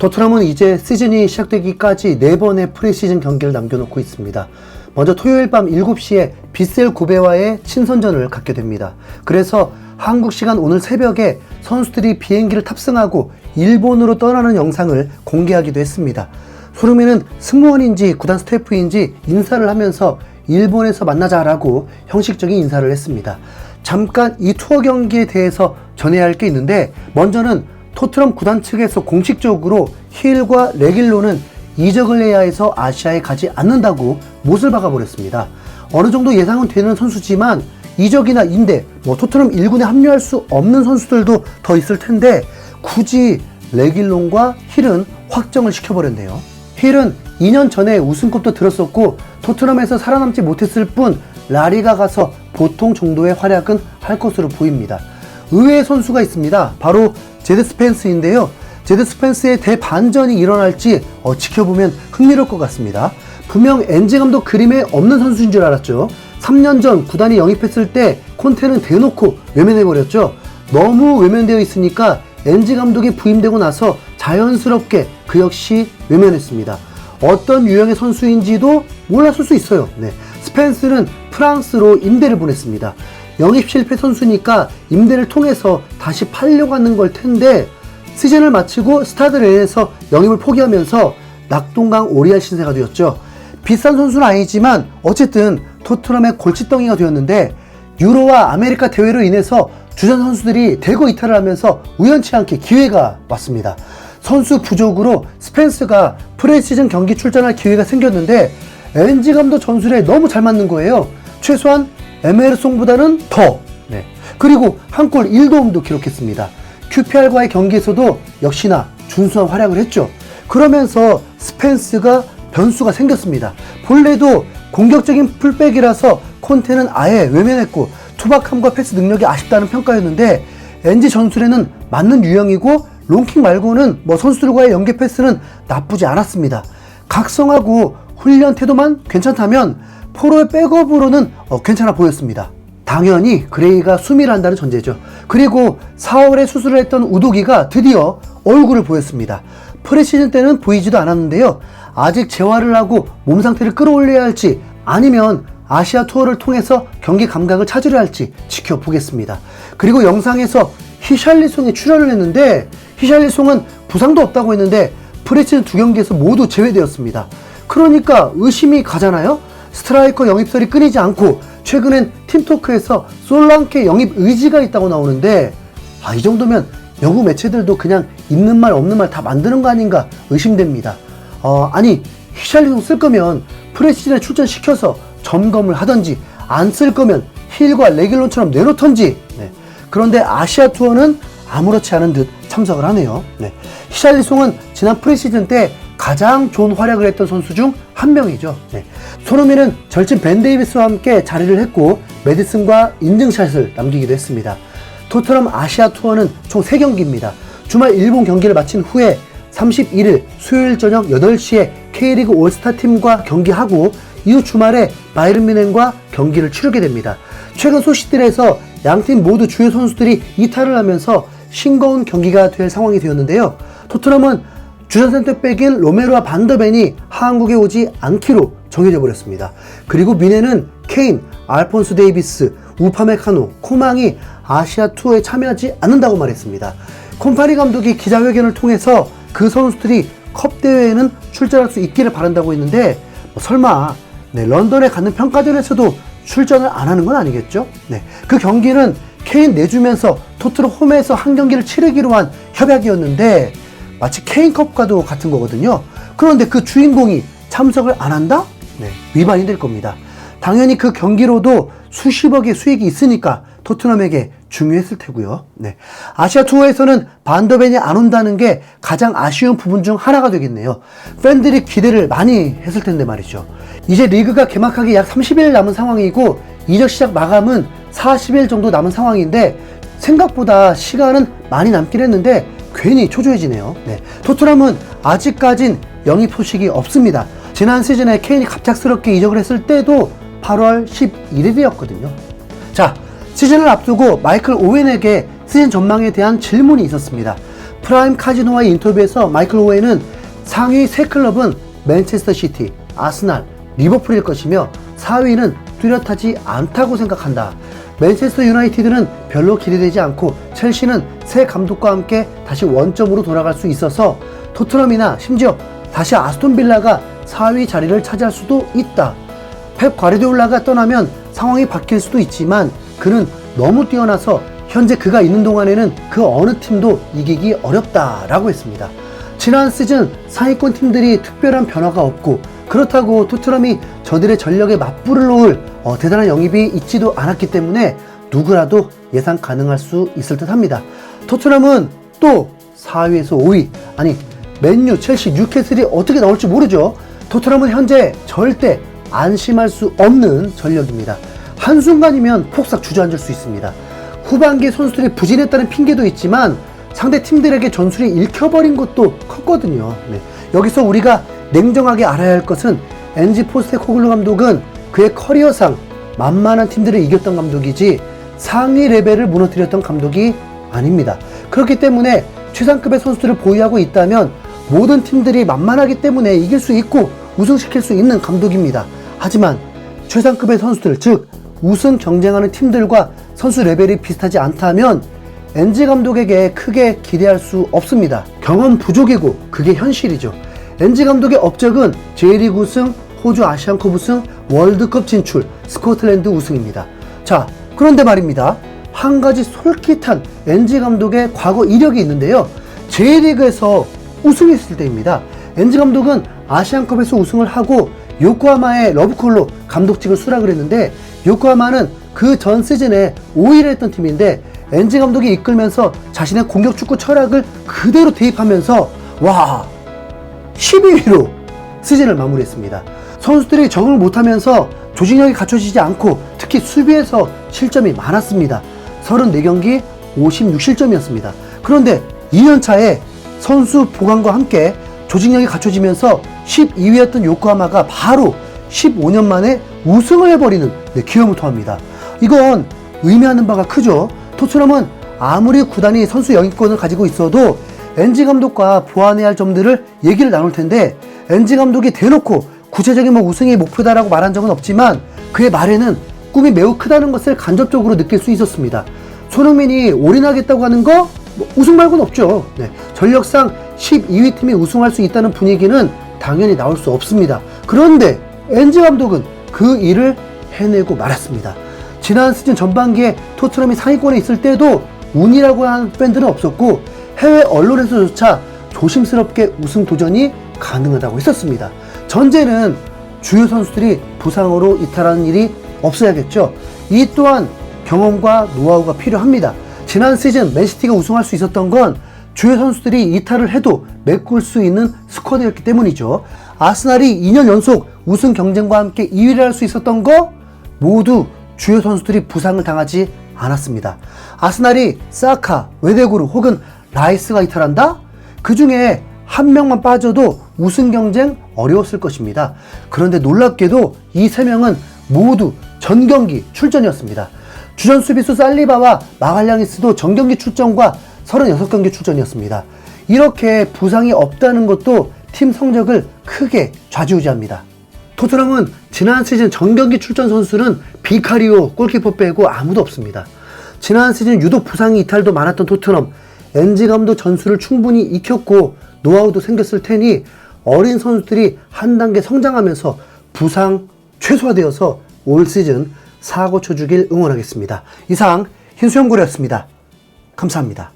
토트넘은 이제 시즌이 시작되기까지 4번의 프리시즌 경기를 남겨놓고 있습니다. 먼저 토요일 밤 7시에 비셀 고베와의 친선전을 갖게 됩니다. 그래서 한국 시간 오늘 새벽에 선수들이 비행기를 탑승하고 일본으로 떠나는 영상을 공개하기도 했습니다. 손흥민은 승무원인지 구단 스태프인지 인사를 하면서 일본에서 만나자라고 형식적인 인사를 했습니다. 잠깐 이 투어 경기에 대해서 전해야 할 게 있는데, 먼저는 토트넘 구단 측에서 공식적으로 힐과 레길론은 이적을 해야 해서 아시아에 가지 않는다고 못을 박아버렸습니다. 어느 정도 예상은 되는 선수지만 이적이나 임대, 토트넘 1군에 합류할 수 없는 선수들도 더 있을 텐데 굳이 레길론과 힐은 확정을 시켜버렸네요. 힐은 2년 전에 우승컵도 들었었고 토트넘에서 살아남지 못했을 뿐 라리가 가서 보통 정도의 활약은 할 것으로 보입니다. 의외의 선수가 있습니다. 바로 제드 스펜스인데요. 제드 스펜스의 대반전이 일어날지 지켜보면 흥미로울 것 같습니다. 분명 엔지 감독 그림에 없는 선수인 줄 알았죠. 3년 전 구단이 영입했을 때 콘테는 대놓고 외면해버렸죠. 너무 외면되어 있으니까 엔지 감독이 부임되고 나서 자연스럽게 그 역시 외면했습니다. 어떤 유형의 선수인지도 몰랐을 수 있어요. 스펜스는 프랑스로 임대를 보냈습니다. 영입 실패 선수니까 임대를 통해서 다시 팔려고 하는 걸 텐데 시즌을 마치고 스타드 렌에서 영입을 포기하면서 낙동강 오리알 신세가 되었죠. 비싼 선수는 아니지만 어쨌든 토트넘의 골칫덩이가 되었는데, 유로와 아메리카 대회로 인해서 주전 선수들이 대거 이탈을 하면서 우연치 않게 기회가 왔습니다. 선수 부족으로 스펜스가 프리시즌 경기 출전할 기회가 생겼는데 엔지 감독 전술에 너무 잘 맞는 거예요. 최소한 에메르송보다는 더. 그리고 한 골 1도움도 기록했습니다. QPR과의 경기에서도 역시나 준수한 활약을 했죠. 그러면서 스펜스가 변수가 생겼습니다. 본래도 공격적인 풀백이라서 콘테는 아예 외면했고 투박함과 패스 능력이 아쉽다는 평가였는데, 엔지 전술에는 맞는 유형이고 롱킥 말고는 선수들과의 연계 패스는 나쁘지 않았습니다. 각성하고 훈련 태도만 괜찮다면 포로의 백업으로는 괜찮아 보였습니다. 당연히 그레이가 수미를 한다는 전제죠. 그리고 4월에 수술을 했던 우도기가 드디어 얼굴을 보였습니다. 프리시즌 때는 보이지도 않았는데요. 아직 재활을 하고 몸 상태를 끌어올려야 할지 아니면 아시아 투어를 통해서 경기 감각을 찾으려 할지 지켜보겠습니다. 그리고 영상에서 히샬리송이 출연을 했는데, 히샬리송은 부상도 없다고 했는데 프리시즌 2경기에서 모두 제외되었습니다. 그러니까 의심이 가잖아요. 스트라이커 영입설이 끊이지 않고 최근엔 팀토크에서 솔랑케 영입 의지가 있다고 나오는데, 이 정도면 영국 매체들도 그냥 있는 말 없는 말 다 만드는 거 아닌가 의심됩니다. 아니 히샬리송 쓸 거면 프리시즌에 출전시켜서 점검을 하던지, 안 쓸 거면 힐과 레길론처럼 내놓던지. 그런데 아시아 투어는 아무렇지 않은 듯 참석을 하네요. 히샬리송은 지난 프리시즌 때 가장 좋은 활약을 했던 선수 중 한 명이죠. 손흥민은 절친 벤 데이비스와 함께 자리를 했고 메디슨과 인증샷을 남기기도 했습니다. 토트넘 아시아 투어는 총 3경기입니다. 주말 일본 경기를 마친 후에 31일 수요일 저녁 8시에 K리그 올스타 팀과 경기하고 이후 주말에 바이에른 뮌헨과 경기를 치르게 됩니다. 최근 소식들에서 양팀 모두 주요 선수들이 이탈을 하면서 싱거운 경기가 될 상황이 되었는데요. 토트넘은 주전 센터백인 로메로와 반더벤이 한국에 오지 않기로 정해져 버렸습니다. 그리고 뮌헨은 케인, 알폰소 데이비스, 우파메카노, 코망이 아시아 투어에 참여하지 않는다고 말했습니다. 콤파니 감독이 기자회견을 통해서 그 선수들이 컵 대회에는 출전할 수 있기를 바란다고 했는데, 설마 런던에 가는 평가전에서도 출전을 안 하는 건 아니겠죠? 그 경기는 케인 내주면서 토트넘 홈에서 한 경기를 치르기로 한 협약이었는데 마치 케인컵과도 같은 거거든요. 그런데 그 주인공이 참석을 안 한다? 위반이 될 겁니다. 당연히 그 경기로도 수십억의 수익이 있으니까 토트넘에게 중요했을 테고요. 아시아 투어에서는 반더벤이 안 온다는 게 가장 아쉬운 부분 중 하나가 되겠네요. 팬들이 기대를 많이 했을 텐데 말이죠. 이제 리그가 개막하기 약 30일 남은 상황이고 이적 시작 마감은 40일 정도 남은 상황인데 생각보다 시간은 많이 남긴 했는데 괜히 초조해지네요. 토트넘은 아직까진 영입 소식이 없습니다. 지난 시즌에 케인이 갑작스럽게 이적을 했을 때도 8월 11일이었거든요. 자, 시즌을 앞두고 마이클 오웬에게 시즌 전망에 대한 질문이 있었습니다. 프라임 카지노와의 인터뷰에서 마이클 오웬은 상위 3클럽은 맨체스터 시티, 아스날, 리버풀일 것이며 4위는 뚜렷하지 않다고 생각한다. 맨체스터 유나이티드는 별로 기대되지 않고 첼시는 새 감독과 함께 다시 원점으로 돌아갈 수 있어서 토트넘이나 심지어 다시 아스톤 빌라가 4위 자리를 차지할 수도 있다. 펩 과르디올라가 떠나면 상황이 바뀔 수도 있지만 그는 너무 뛰어나서 현재 그가 있는 동안에는 그 어느 팀도 이기기 어렵다라고 했습니다. 지난 시즌 상위권 팀들이 특별한 변화가 없고 그렇다고 토트넘이 저들의 전력에 맞불을 놓을 대단한 영입이 있지도 않았기 때문에 누구라도 예상 가능할 수 있을 듯 합니다. 토트넘은 또 4위에서 5위, 아니 맨유, 첼시, 뉴캐슬이 어떻게 나올지 모르죠. 토트넘은 현재 절대 안심할 수 없는 전력입니다. 한순간이면 폭삭 주저앉을 수 있습니다. 후반기에 선수들이 부진했다는 핑계도 있지만 상대 팀들에게 전술이 읽혀버린 것도 컸거든요. 네. 여기서 우리가 냉정하게 알아야 할 것은 엔지 포스테코글루 감독은 그의 커리어상 만만한 팀들을 이겼던 감독이지 상위 레벨을 무너뜨렸던 감독이 아닙니다. 그렇기 때문에 최상급의 선수들을 보유하고 있다면 모든 팀들이 만만하기 때문에 이길 수 있고 우승시킬 수 있는 감독입니다. 하지만 최상급의 선수들, 즉 우승 경쟁하는 팀들과 선수 레벨이 비슷하지 않다면 엔지 감독에게 크게 기대할 수 없습니다. 경험 부족이고 그게 현실이죠. 엔지 감독의 업적은 J리그 우승, 호주 아시안컵 우승, 월드컵 진출, 스코틀랜드 우승입니다. 자, 그런데 말입니다. 한 가지 솔깃한 엔지 감독의 과거 이력이 있는데요. J리그에서 우승했을 때입니다. 엔지 감독은 아시안컵에서 우승을 하고 요코하마의 러브콜로 감독직을 수락을 했는데 요코하마는 그 전 시즌에 5위를 했던 팀인데 엔지 감독이 이끌면서 자신의 공격 축구 철학을 그대로 대입하면서 12위로 시즌을 마무리했습니다. 선수들이 적응을 못하면서 조직력이 갖춰지지 않고 특히 수비에서 실점이 많았습니다. 34경기 56실점이었습니다. 그런데 2년차에 선수 보강과 함께 조직력이 갖춰지면서 12위였던 요코하마가 바로 15년 만에 우승을 해버리는 기여무토합니다. 이건 의미하는 바가 크죠. 토트넘은 아무리 구단이 선수 영입권을 가지고 있어도 엔지 감독과 보완해야 할 점들을 얘기를 나눌 텐데 엔지 감독이 대놓고 구체적인 우승이 목표다라고 말한 적은 없지만 그의 말에는 꿈이 매우 크다는 것을 간접적으로 느낄 수 있었습니다. 손흥민이 올인하겠다고 하는 거 우승 말고는 없죠. 네. 전력상 12위 팀이 우승할 수 있다는 분위기는 당연히 나올 수 없습니다. 그런데 엔지 감독은 그 일을 해내고 말았습니다. 지난 시즌 전반기에 토트넘이 상위권에 있을 때도 운이라고 하는 팬들은 없었고 해외 언론에서조차 조심스럽게 우승 도전이 가능하다고 했었습니다. 전제는 주요 선수들이 부상으로 이탈하는 일이 없어야겠죠. 이 또한 경험과 노하우가 필요합니다. 지난 시즌 맨시티가 우승할 수 있었던 건 주요 선수들이 이탈을 해도 메꿀 수 있는 스쿼드였기 때문이죠. 아스날이 2년 연속 우승 경쟁과 함께 2위를 할 수 있었던 거 모두 주요 선수들이 부상을 당하지 않았습니다. 아스날이 사카, 웨데구르 혹은 라이스가 이탈한다? 그 중에 한 명만 빠져도 우승 경쟁 어려웠을 것입니다. 그런데 놀랍게도 이 세 명은 모두 전경기 출전이었습니다. 주전 수비수 살리바와 마갈량이스도 전경기 출전과 36경기 출전이었습니다. 이렇게 부상이 없다는 것도 팀 성적을 크게 좌지우지합니다. 토트넘은 지난 시즌 전경기 출전 선수는 비카리오 골키퍼 빼고 아무도 없습니다. 지난 시즌 유독 부상이 이탈도 많았던 토트넘, 엔지 감독 전술을 충분히 익혔고 노하우도 생겼을 테니 어린 선수들이 한 단계 성장하면서 부상 최소화되어서 올 시즌 사고 쳐주길 응원하겠습니다. 이상 흰수염고래였습니다. 감사합니다.